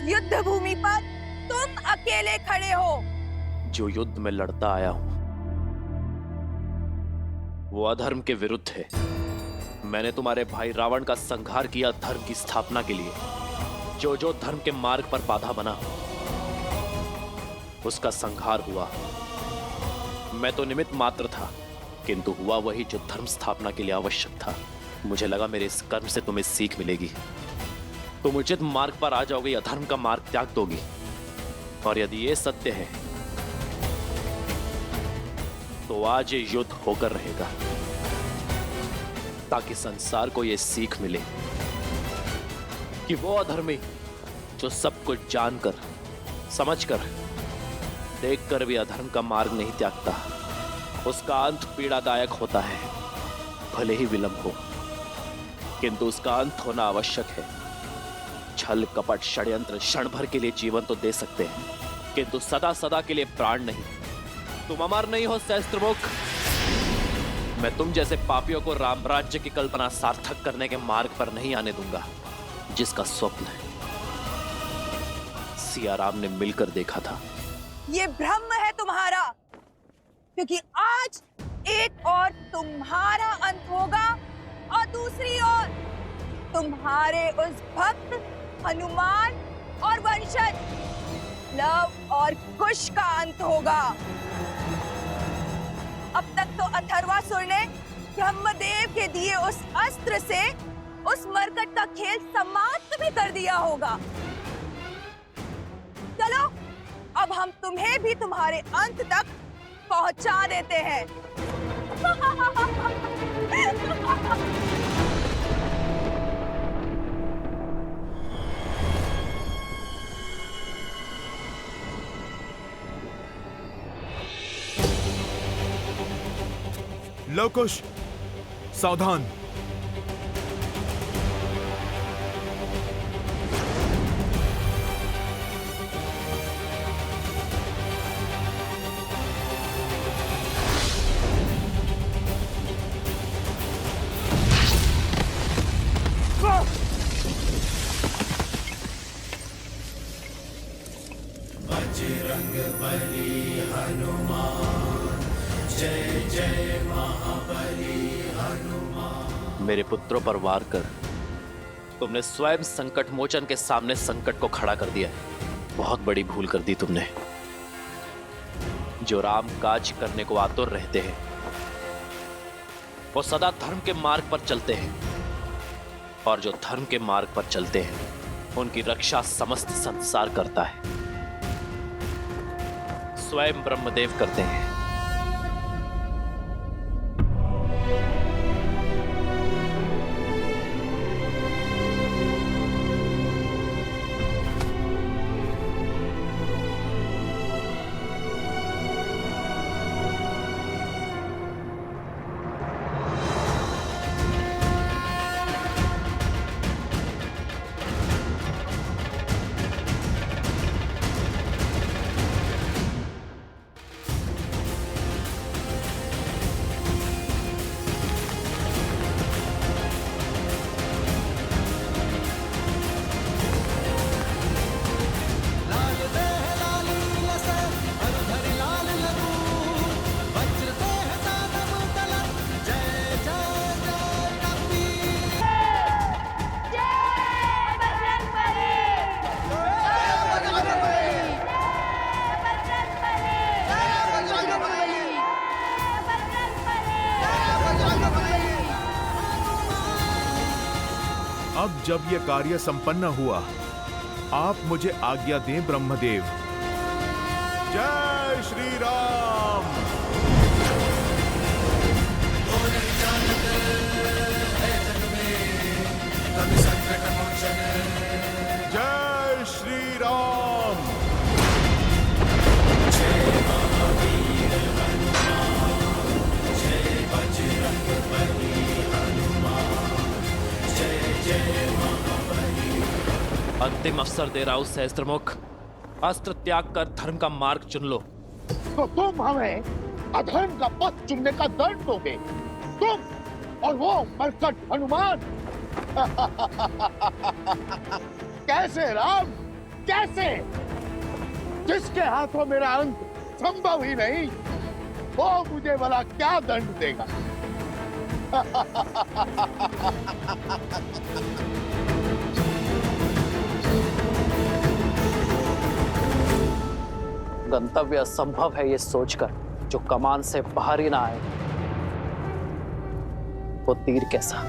युद्ध भूमि पर तुम अकेले खड़े हो। जो युद्ध में लड़ता आया हूं वो अधर्म के विरुद्ध है। मैंने तुम्हारे भाई रावण का संहार किया धर्म की स्थापना के लिए। जो जो धर्म के मार्ग पर बाधा बना उसका संहार हुआ। मैं तो निमित्त मात्र था, किंतु हुआ वही जो धर्म स्थापना के लिए आवश्यक था। मुझे लगा मेरे इस कर्म से तुम्हें सीख मिलेगी, तुम उचित मार्ग पर आ जाओगे, अधर्म का मार्ग त्याग दोगी। और यदि ये सत्य है तो आज ये युद्ध होकर रहेगा, ताकि संसार को यह सीख मिले कि वो अधर्मी जो सब कुछ जानकर, समझकर, देखकर भी अधर्म का मार्ग नहीं त्यागता, उसका अंत पीड़ादायक होता है। भले ही विलंब हो, किंतु उसका अंत होना आवश्यक है। छल कपट षड्यंत्र क्षण भर के लिए जीवन तो दे सकते हैं, किंतु सदा सदा के लिए प्राण नहीं। तुम अमर नहीं हो सहस्त्रमुख। मैं तुम जैसे पापियों को राम राज्य की कल्पना सार्थक करने के मार्ग पर नहीं आने दूंगा, जिसका स्वप्न सिया राम ने मिलकर देखा था। ये भ्रम है तुम्हारा, क्योंकि आज एक और तुम्हारा अंत होगा और दूसरी ओर तुम्हारे उस भक्त हनुमान और वंशज लव और कुश का अंत होगा। अब तक तो अथर्वासुर ने ब्रह्मदेव के दिए उस अस्त्र से उस मरकट का खेल समाप्त भी कर दिया होगा। चलो अब हम तुम्हें भी तुम्हारे अंत तक पहुंचा देते हैं। लव कुश, सावधान। बजरंग बली हनुमान, जय जय महाबली हनुमान। मेरे पुत्रों पर वार कर तुमने स्वयं संकट मोचन के सामने संकट को खड़ा कर दिया। बहुत बड़ी भूल कर दी तुमने। जो राम काज करने को आतुर रहते हैं वो सदा धर्म के मार्ग पर चलते हैं, और जो धर्म के मार्ग पर चलते हैं उनकी रक्षा समस्त संसार करता है, स्वयं ब्रह्मदेव करते हैं। अब जब यह कार्य संपन्न हुआ, आप मुझे आज्ञा दें ब्रह्मदेव। जय श्री राम। जय श्री राम। जय महावीर हनुमान, जय बजरंग बली हनुमान, जय जय महाबली। अंतिम अवसर दे रहा हूं सहस्त्रमुख, अस्त्र त्याग कर धर्म का मार्ग चुन लो। तो तुम हमें अधर्म का पथ चुनने का दंड दोगे, तुम और वो मरकट हनुमान। कैसे राम, कैसे? जिसके हाथों मेरा अंत संभव ही नहीं, वो मुझे भला क्या दंड देगा? गंतव्य असंभव है ये सोचकर जो कमान से बाहर ही ना आए, वो तीर कैसा?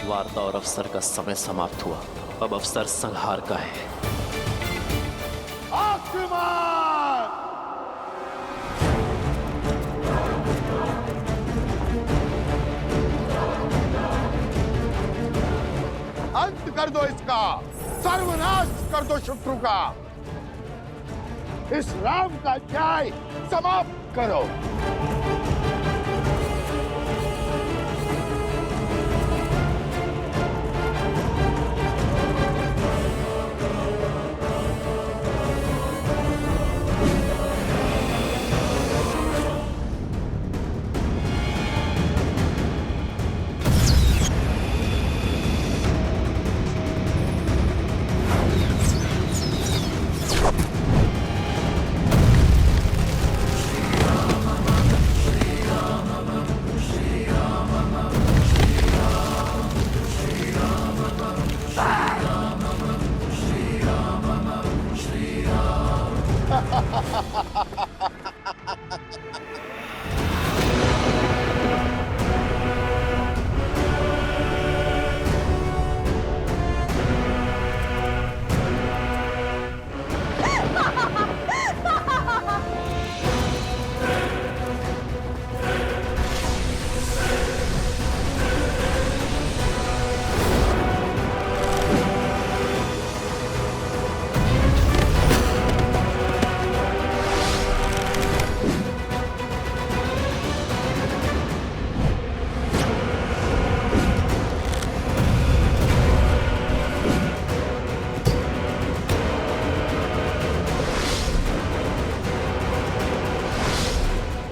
वार्ता और अवसर का समय समाप्त हुआ, अब अवसर संहार का है। आक्रमण! अंत कर दो इसका, सर्वनाश कर दो शत्रु का, इस राम का न्याय समाप्त करो।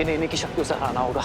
इन्हीं की शक्तियों से हराना होगा।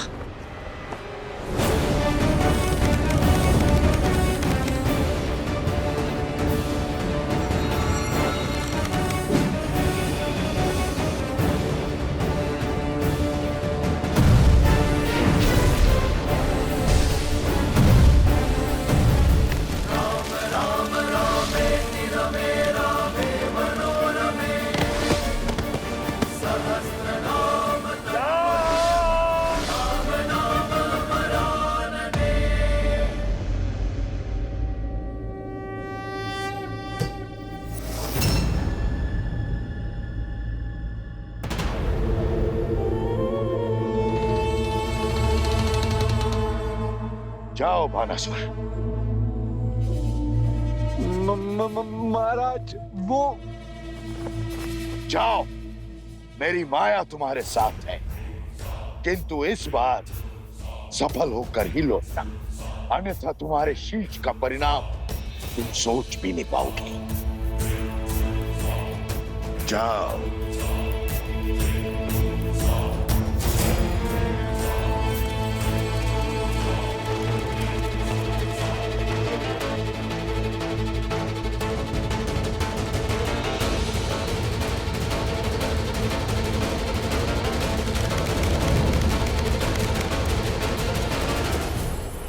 जाओ बानासुर। महाराज वो जाओ, मेरी माया तुम्हारे साथ है, किंतु इस बार सफल होकर ही लौटना, अन्यथा तुम्हारे शीश का परिणाम तुम सोच भी नहीं पाओगे। जाओ।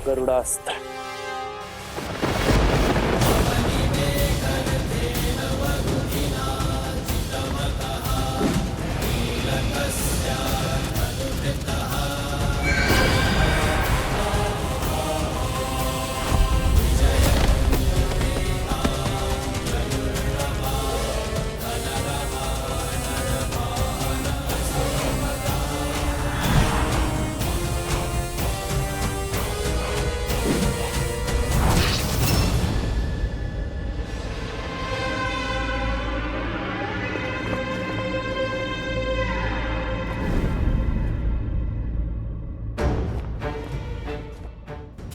गरुड़ास्त्र।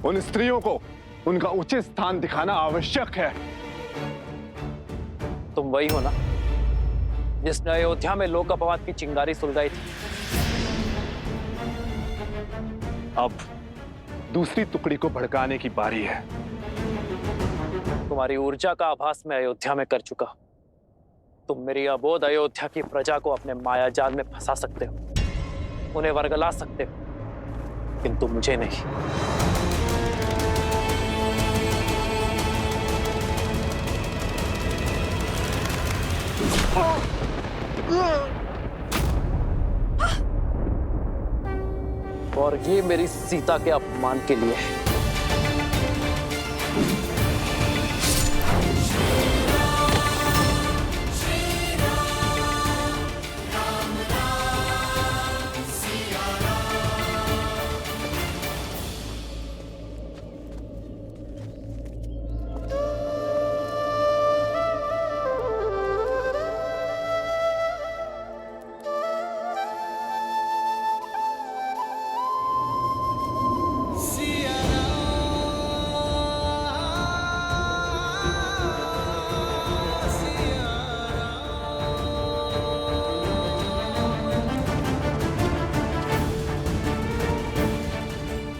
उन स्त्रियों को उनका उचित स्थान दिखाना आवश्यक है। तुम वही हो ना जिसने अयोध्या में लोक अपवाद की चिंगारी सुलगाई थी। अब दूसरी टुकड़ी को भड़काने की बारी है। तुम्हारी ऊर्जा का आभास मैं अयोध्या में कर चुका। तुम मेरी अबोध अयोध्या की प्रजा को अपने माया जाल में फंसा सकते हो, उन्हें वर्गला सकते हो, किंतु मुझे नहीं। और ये मेरी सीता के अपमान के लिए है।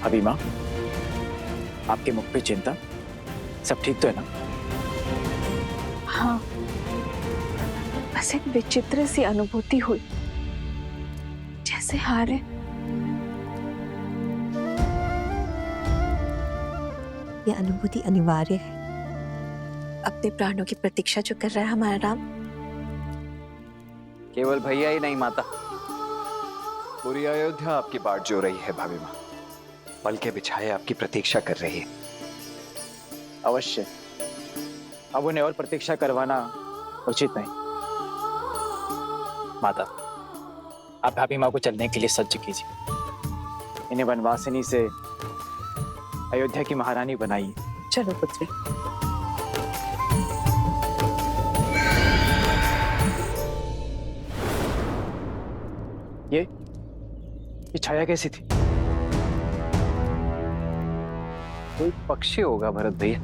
अभी माँ, आपके मुख पे चिंता, सब ठीक तो है ना? हाँ, बस एक विचित्र सी अनुभूति हुई, जैसे हारे। ये अनुभूति अनिवार्य है। अपने प्राणों की प्रतीक्षा जो कर रहा है हमारा राम। केवल भैया ही नहीं माता, पूरी अयोध्या आपकी बाट जो रही है भाभी माँ। पल के बिछाए आपकी प्रतीक्षा कर रही है। अवश्य, अब उन्हें और प्रतीक्षा करवाना उचित नहीं। माता, आप भाभी माँ को चलने के लिए सज्ज कीजिए। इन्हें वनवासिनी से अयोध्या की महारानी बनाइए। चलो पुत्री। ये छाया कैसी थी? कोई पक्षी होगा भरत भैया।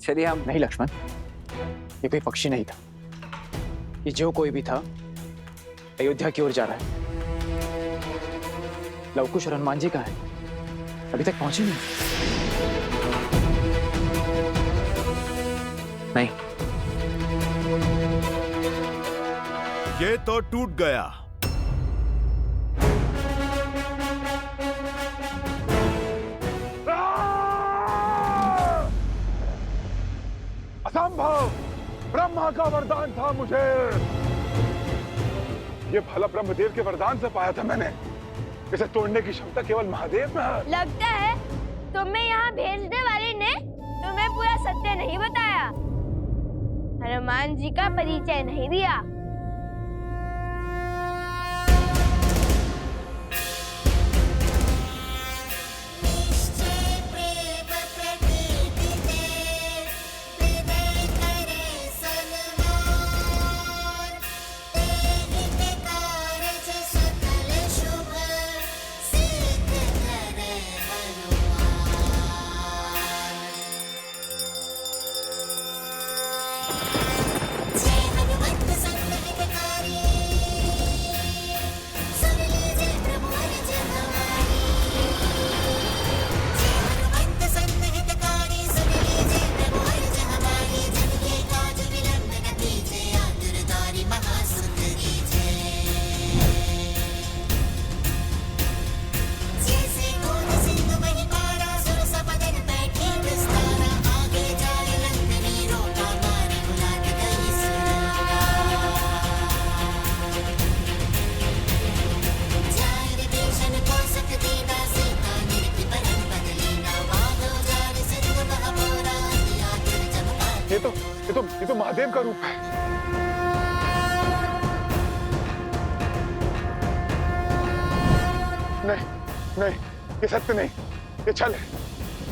चलिए हम नहीं लक्ष्मण, ये कोई पक्षी नहीं था। ये जो कोई भी था अयोध्या की ओर जा रहा है। लवकुश और हनुमान जी कहाँ है? अभी तक पहुंचे नहीं। ये तो टूट गया। असंभव! ब्रह्मा का वरदान था मुझे। ये भला ब्रह्मदेव के वरदान से पाया था मैंने। इसे तोड़ने की क्षमता केवल महादेव में है। लगता है तुम्हें यहाँ भेजने वाले ने तुम्हें पूरा सत्य नहीं बताया, हनुमान जी का परिचय नहीं दिया। ये तो महादेव का रूप है। नहीं नहीं, ये सत्य नहीं, ये छल है,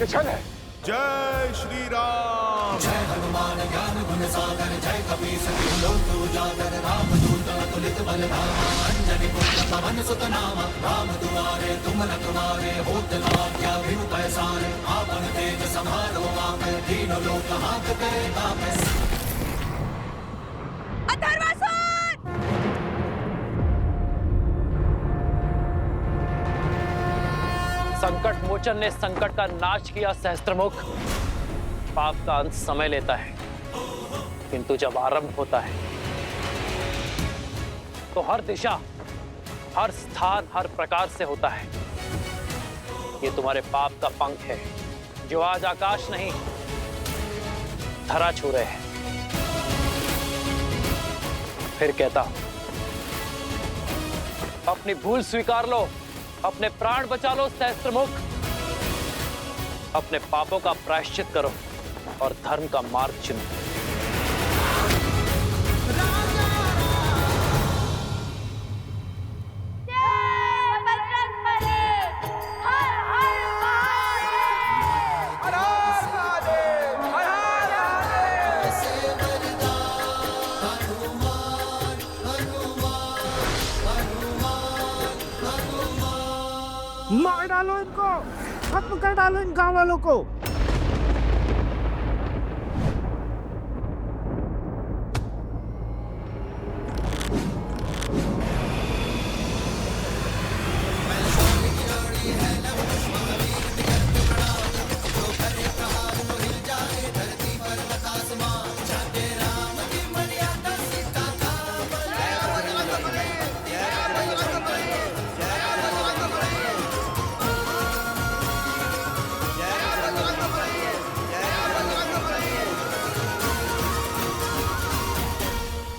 ये छल है। जय श्री राम। जय हनुमान ज्ञान गुण सागर, जय कपीस लोक उजागर, राम दूत अतुलित बलधामा, अंजनी पुत्र पवन सुत नामा, राम दुआरे तुम रखवारे, होत न आज्ञा बिनु पैसारे, आपन तेज समारो आपे, तीनों लोक हाथ करे तापे। अथर्वासुर! संकट मोचन ने संकट का नाश किया सहस्त्रमुख। पाप का अंत समय लेता है, किंतु जब आरंभ होता है तो हर दिशा, हर स्थान, हर प्रकार से होता है। ये तुम्हारे पाप का पंख है जो आज आकाश नहीं धरा छू रहे हैं। फिर कहता हूं, अपनी भूल स्वीकार लो, अपने प्राण बचा लो सहस्त्रमुख। अपने पापों का प्रायश्चित करो और धर्म का मार्ग चुनो। मार डालो इनको, खत्म कर डालो इन गांव वालों को।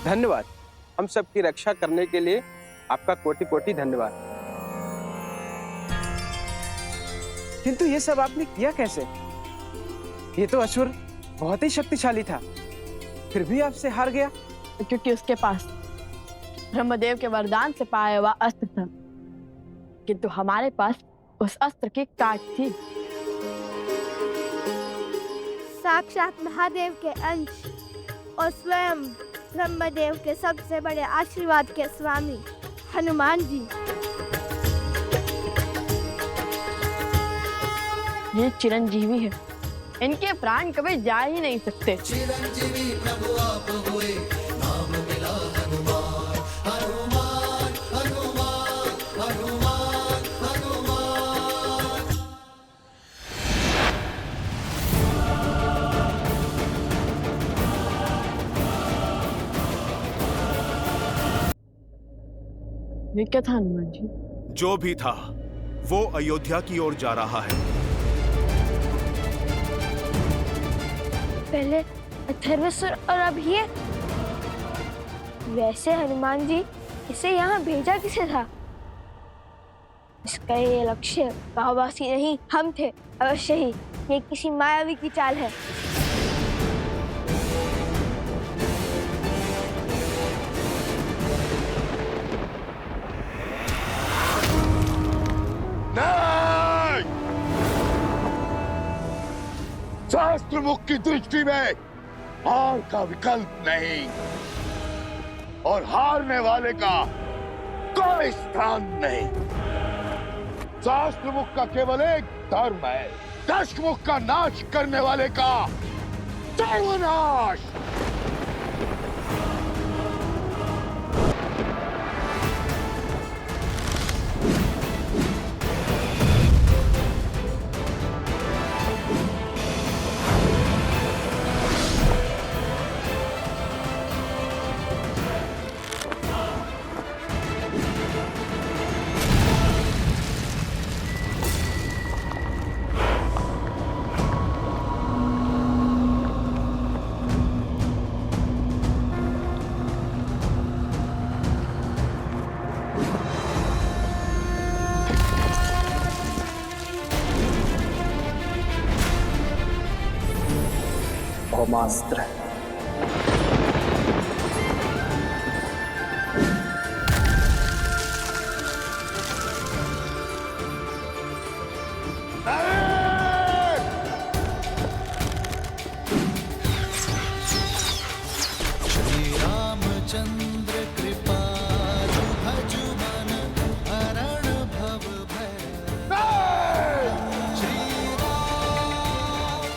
धन्यवाद। हम सबकी रक्षा करने के लिए आपका कोटि कोटि धन्यवाद। किंतु ये सब आपने किया कैसे? ये तो असुर बहुत ही शक्तिशाली था, फिर भी आपसे हार गया। क्योंकि उसके पास ब्रह्मदेव के वरदान से पाया हुआ अस्त्र था, किंतु हमारे पास उस अस्त्र की काट थी। साक्षात महादेव के अंश और स्वयं ब्रह्मदेव के सबसे बड़े आशीर्वाद के स्वामी हनुमान जी। ये चिरंजीवी है, इनके प्राण कभी जा ही नहीं सकते। चिरंजीवी प्रभु आप हुए, नाम मिला हनुमान, हनुमान हनुमान हनुमान हनुमान। ये क्या था हनुमान जी? जो भी था वो अयोध्या की ओर जा रहा है। पहले अथर्वसुर और अब ये। वैसे हनुमान जी इसे यहाँ भेजा किसे था? इसका ये लक्ष्य गांववासी नहीं, हम थे अवश्य ही। ये किसी मायावी की चाल है। नहीं! सहस्त्रमुख की दृष्टि में हार का विकल्प नहीं, और हारने वाले का कोई स्थान नहीं। सहस्त्रमुख का केवल एक धर्म है, दशमुख का नाश करने वाले का सर्वनाश। ब्रह्मास्त्र। श्री रामचंद्र कृपालु भजु मन हरण भव भय। श्री राम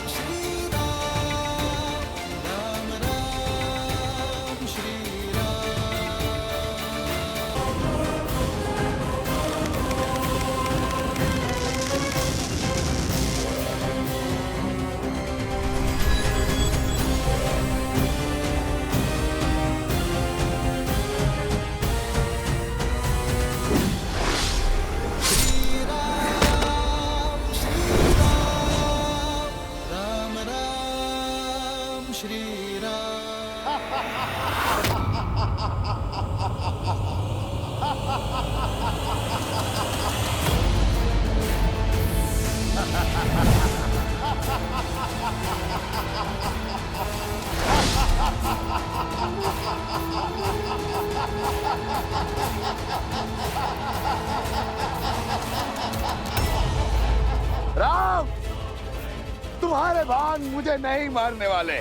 तुम्हारे भान मुझे नहीं मारने वाले।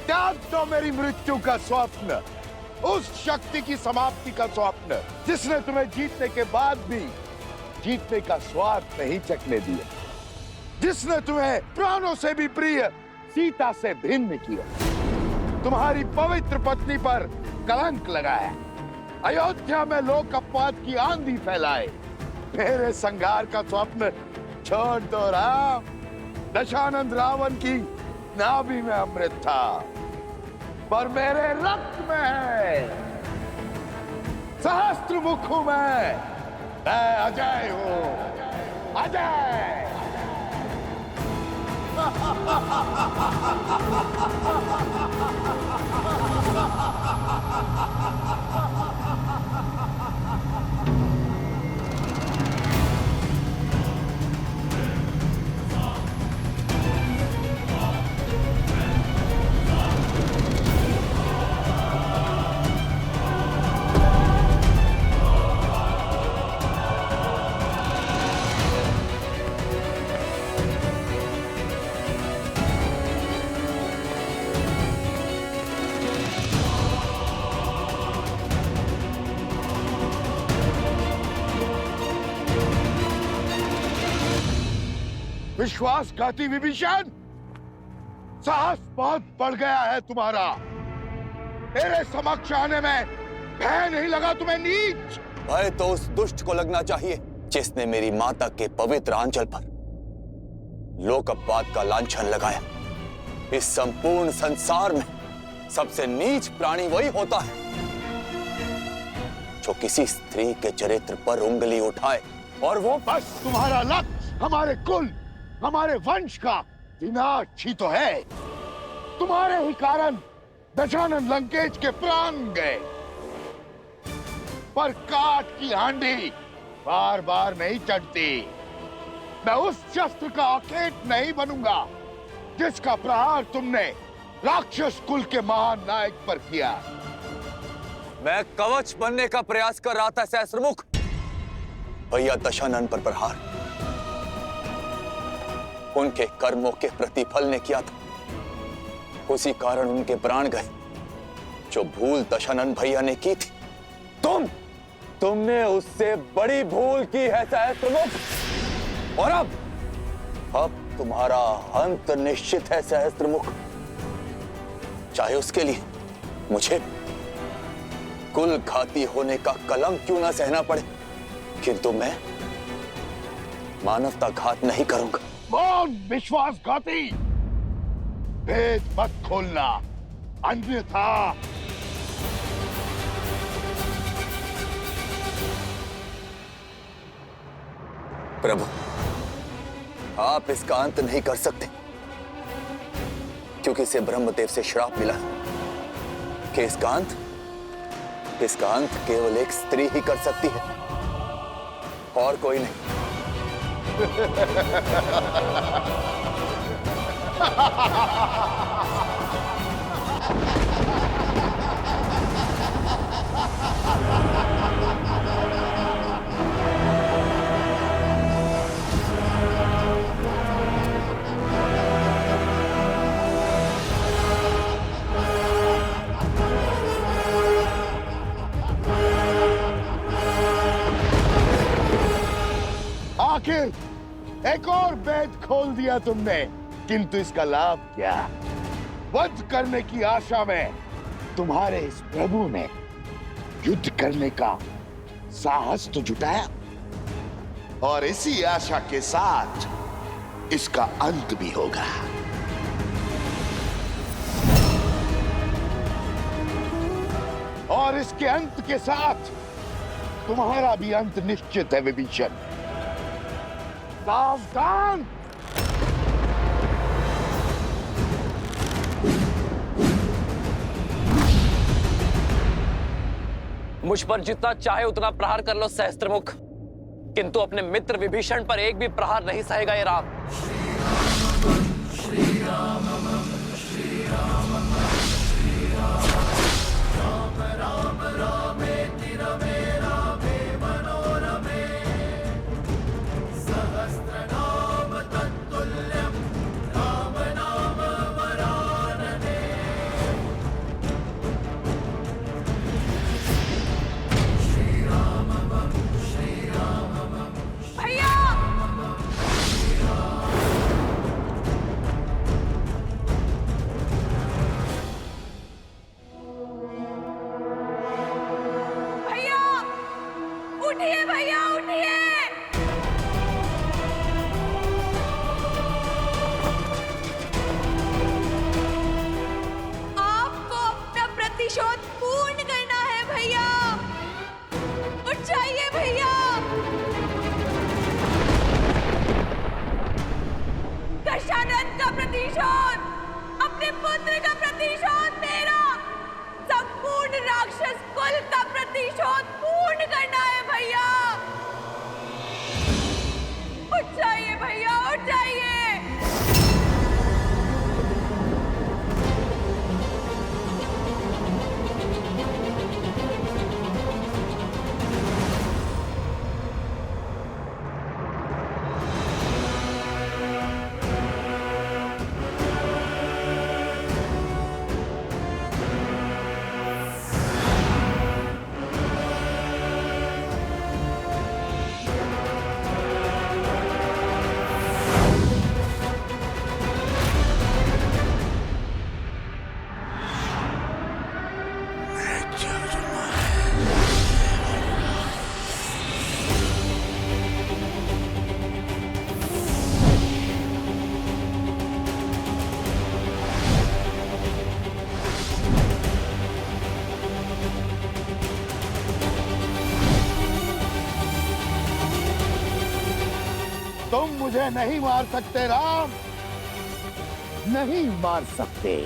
त्याग दो मेरी मृत्यु का स्वप्न, उस शक्ति की समाप्ति का स्वप्न जिसने तुम्हें जीतने के बाद भी जीतने का स्वाद नहीं चखने दिया, जिसने तुम्हें प्राणों से भी प्रिय सीता से भिन्न किया, तुम्हारी पवित्र पत्नी पर कलंक लगाया, अयोध्या में लोक अपवाद की आंधी फैलाए। मेरे संघार का स्वप्न छोड़ दो राम। दशानंद रावण की नाभि में अमृत था, पर मेरे रक्त में है। सहस्त्र मुखों में मैं अजय हूं, अजय। विश्वासघाती विभीषण, साहस बहुत बढ़ गया है तुम्हारा। मेरे समक्ष आने में भय नहीं लगा तुम्हें नीच? भय तो उस दुष्ट को लगना चाहिए जिसने मेरी माता के पवित्र आंचल पर लोक अपवाद का लांछन लगाया। इस संपूर्ण संसार में सबसे नीच प्राणी वही होता है जो किसी स्त्री के चरित्र पर उंगली उठाए, और वो बस तुम्हारा लक्ष्य हमारे कुल, हमारे वंश का विनाश ही तो है। तुम्हारे ही कारण दशानन लंकेश के प्राण गए, पर काठ की हांडी बार बार नहीं चढ़ती। मैं उस शस्त्र का अखेट नहीं बनूंगा जिसका प्रहार तुमने राक्षस कुल के महान नायक पर किया। मैं कवच बनने का प्रयास कर रहा था सहस्त्रमुख। भैया दशानन पर प्रहार उनके कर्मों के प्रतिफल ने किया था, उसी कारण उनके प्राण गए। जो भूल दशानन भैया ने की थी, तुमने उससे बड़ी भूल की है सहस्त्रमुख। और अब तुम्हारा अंत निश्चित है सहस्त्रमुख। चाहे उसके लिए मुझे कुल घाती होने का कलंक क्यों ना सहना पड़े, किंतु मैं मानवता घात नहीं करूंगा। कौन विश्वासघाती? भेद मत खोलना, अन्यथा प्रभु, आप इसका अंत नहीं कर सकते, क्योंकि इसे ब्रह्मदेव से श्राप मिला कि इसका अंत केवल एक स्त्री ही कर सकती है, और कोई नहीं। आखिर एक और वेद खोल दिया तुमने, किंतु इसका लाभ क्या? वध करने की आशा में तुम्हारे इस प्रभु ने युद्ध करने का साहस तो जुटाया, और इसी आशा के साथ इसका अंत भी होगा। और इसके अंत के साथ तुम्हारा भी अंत निश्चित है विभीषण। सावधान! मुझ पर जितना चाहे उतना प्रहार कर लो सहस्त्रमुख, किंतु अपने मित्र विभीषण पर एक भी प्रहार नहीं सहेगा ये राम। श्री राम राम रामेति रमे रामे मनोरमे सहस्रनाम तत्तुल्यं राम उठिए भैया उठिए। आपको अपना प्रतिशोध पूर्ण करना है भैया। उठ जाइए भैया। दशानन का प्रतिशोध, अपने पुत्र का प्रतिशोध, मेरा संपूर्ण राक्षस कुल का प्रतिशोध पूर्ण करना है भैया। उठ जाइए भैया उठ जाइए। तुम मुझे नहीं मार सकते राम, नहीं मार सकते।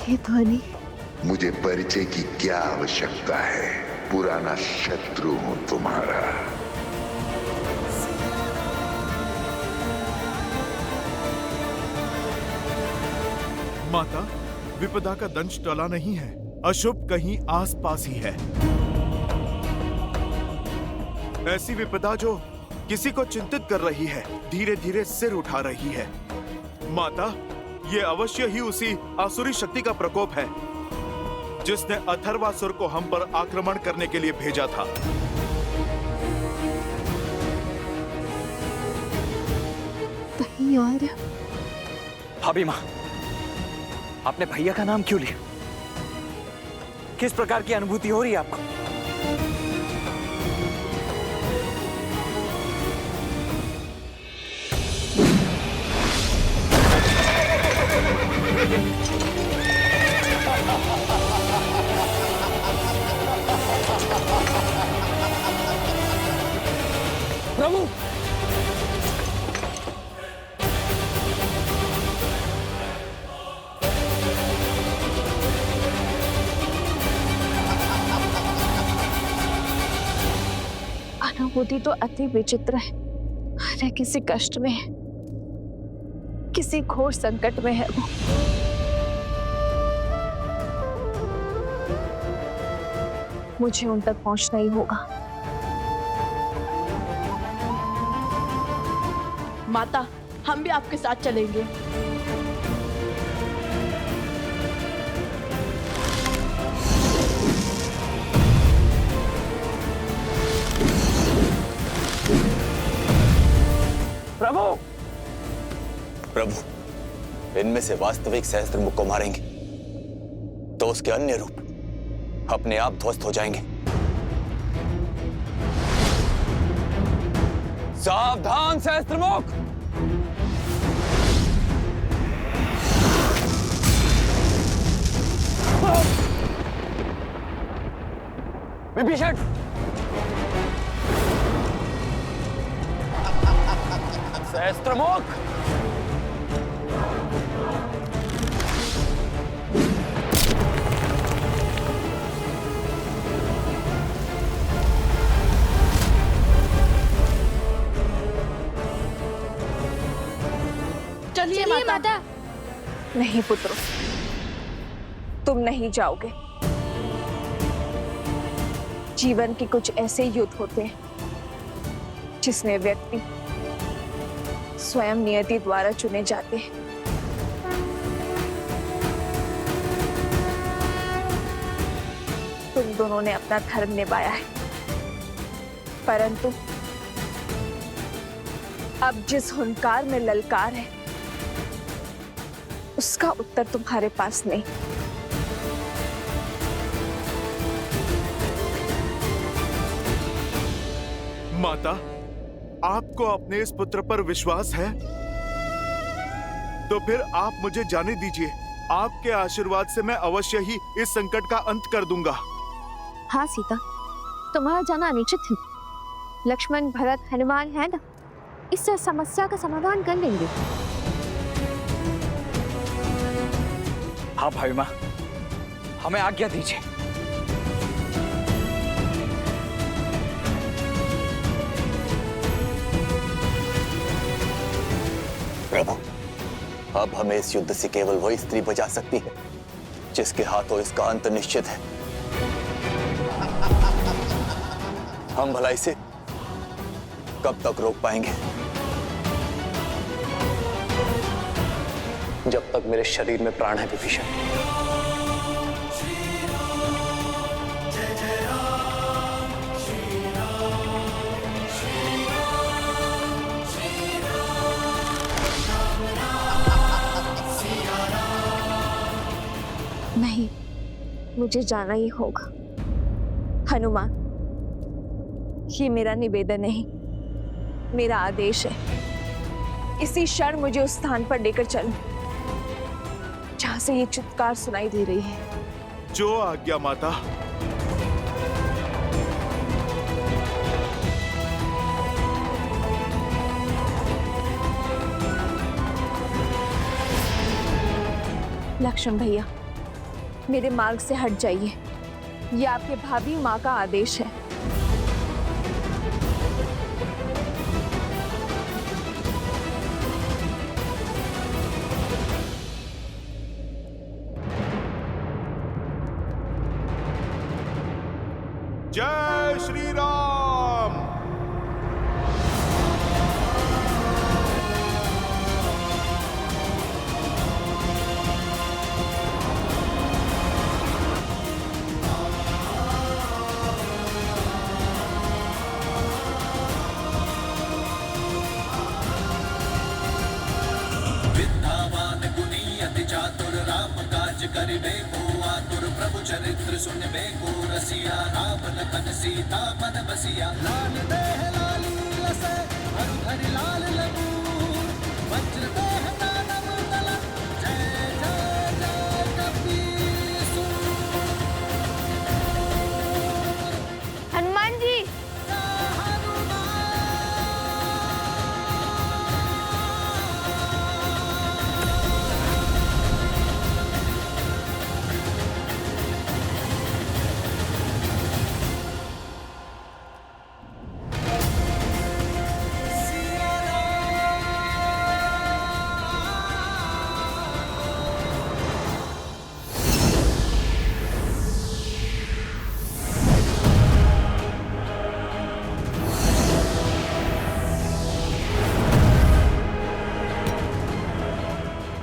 ये ध्वनि मुझे परिचय की क्या आवश्यकता है, पुराना शत्रु हूं तुम्हारा। माता, विपदा का दंश टला नहीं है, अशुभ कहीं आसपास ही है। ऐसी विपदा जो किसी को चिंतित कर रही है, धीरे धीरे सिर उठा रही है। माता, ये अवश्य ही उसी आसुरी शक्ति का प्रकोप है जिसने अथर्वासुर को हम पर आक्रमण करने के लिए भेजा था। कहीं और भाभी माँ, आपने भैया का नाम क्यों लिया? किस प्रकार की अनुभूति हो रही है आपको? प्रभु, अनुभूति तो अति विचित्र है। अरे किसी कष्ट में है, किसी घोर संकट में है वो। मुझे उन तक पहुंचना ही होगा। माता, हम भी आपके साथ चलेंगे। प्रभु, प्रभु, इनमें से वास्तविक सहस्त्रमुख को मारेंगे तो उसके अन्य रूप अपने आप ध्वस्त हो जाएंगे। सावधान सहस्त्रमुख! विभीषण! सहस्त्रमुख! चलिए माता। नहीं पुत्रों, तुम नहीं जाओगे। जीवन के कुछ ऐसे युद्ध होते हैं जिसमें व्यक्ति स्वयं नियति द्वारा चुने जाते हैं। तुम दोनों ने अपना धर्म निभाया है, परंतु अब जिस हुंकार में ललकार है उसका उत्तर तुम्हारे पास नहीं। माता, आपको अपने इस पुत्र पर विश्वास है? तो फिर आप मुझे जाने दीजिए। आपके आशीर्वाद से मैं अवश्य ही इस संकट का अंत कर दूंगा। हाँ सीता, तुम्हारा जाना अनुचित है। लक्ष्मण, भरत, हनुमान है ना, इससे समस्या का समाधान कर लेंगे। हाँ भाई माँ, हमें आज्ञा दीजिए। प्रभु, अब हमें इस युद्ध से केवल वही स्त्री बचा सकती है जिसके हाथों इसका अंत निश्चित है। हम भला इसे कब तक रोक पाएंगे? जब तक मेरे शरीर में प्राण है विभीषण। नहीं, मुझे जाना ही होगा। हनुमान, ये मेरा निवेदन नहीं, मेरा आदेश है। इसी क्षण मुझे उस स्थान पर लेकर चलो जहां से ये चित्कार सुनाई दे रही है। जो आज्ञा माता। लक्ष्मण भैया, मेरे मार्ग से हट जाइए। ये आपके भाभी माँ का आदेश है। जय श्री राम। विद्यावान गुणी अति चातुर राम काज करिबे को आतुर प्रभु चरित्र सुनबे को रसिया राम लखन सीता मन बसिया लाल देह लाली लसे हरि लाल लगू वज्र देह दानव तलन जय जय जय कपीसुर। हनुमान जी,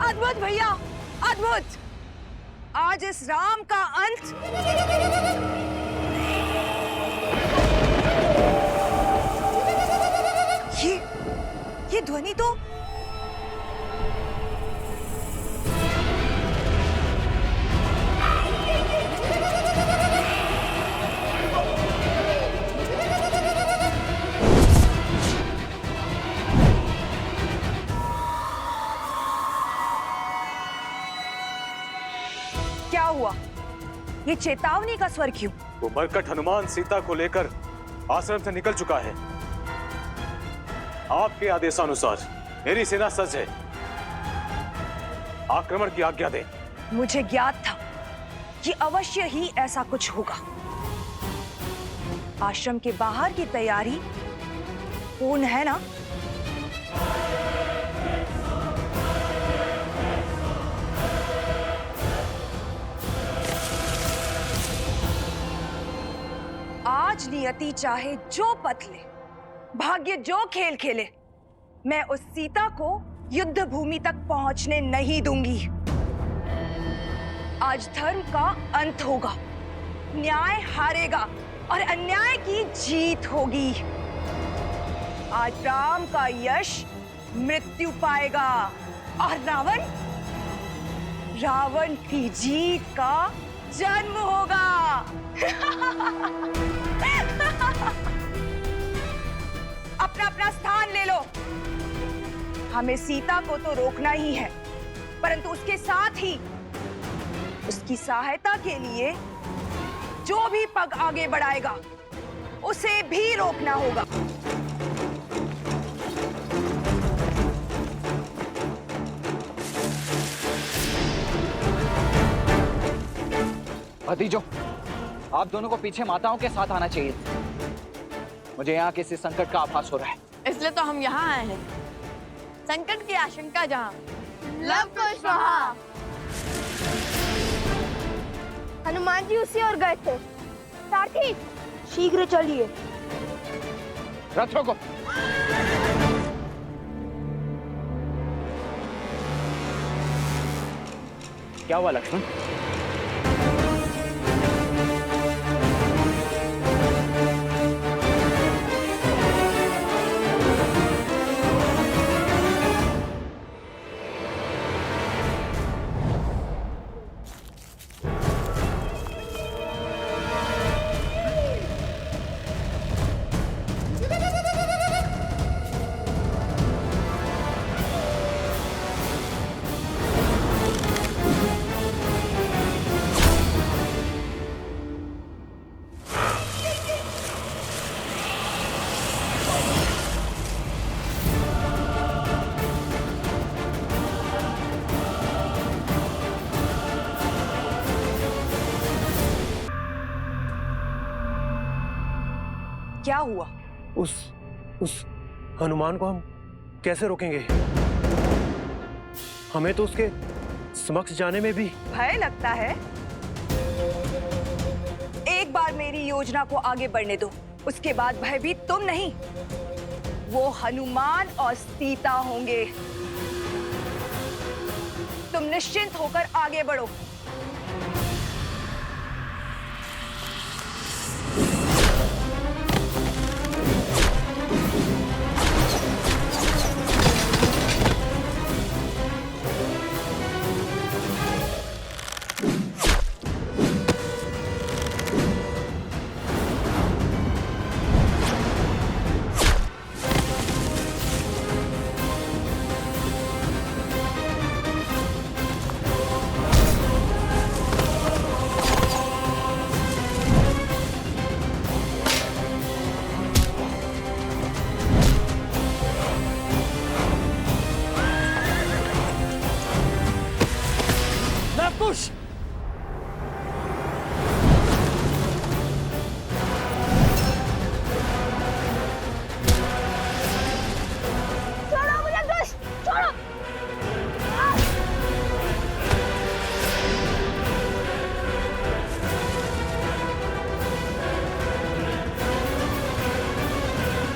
अद्भुत भैया, अद्भुत। आज इस राम का अंत ये ध्वनि तो क्या हुआ? ये चेतावनी का स्वर क्यों? वो मरकट हनुमान सीता को लेकर आश्रम से निकल चुका है। आपके आदेशानुसार मेरी सेना सज्ज है। आक्रमण की आज्ञा दें। मुझे ज्ञात था कि अवश्य ही ऐसा कुछ होगा। आश्रम के बाहर की तैयारी पूर्ण है ना? आज नियति चाहे जो पथ ले, भाग्य जो खेल खेले, मैं उस सीता को युद्ध भूमि तक पहुंचने नहीं दूंगी। आज धर्म का अंत होगा, न्याय हारेगा और अन्याय की जीत होगी। आज राम का यश मृत्यु पाएगा और रावण की जीत का जन्म होगा। अपना अपना स्थान ले लो। हमें सीता को तो रोकना ही है, परंतु उसके साथ ही उसकी सहायता के लिए जो भी पग आगे बढ़ाएगा उसे भी रोकना होगा। भतीजों, आप दोनों को पीछे माताओं के साथ आना चाहिए। मुझे यहाँ किसी संकट का आभास हो रहा है, इसलिए तो हम यहाँ आए हैं। संकट की आशंका जहाँ, लव कुश वहाँ। हनुमान जी उसी ओर गए थे। सारथी, शीघ्र चलिए। रथों को। क्या हुआ लक्ष्मण? क्या हुआ? उस हनुमान को हम कैसे रोकेंगे? हमें तो उसके समक्ष जाने में भी भय लगता है। एक बार मेरी योजना को आगे बढ़ने दो, उसके बाद भयभीत तुम नहीं, वो हनुमान और सीता होंगे। तुम निश्चिंत होकर आगे बढ़ो।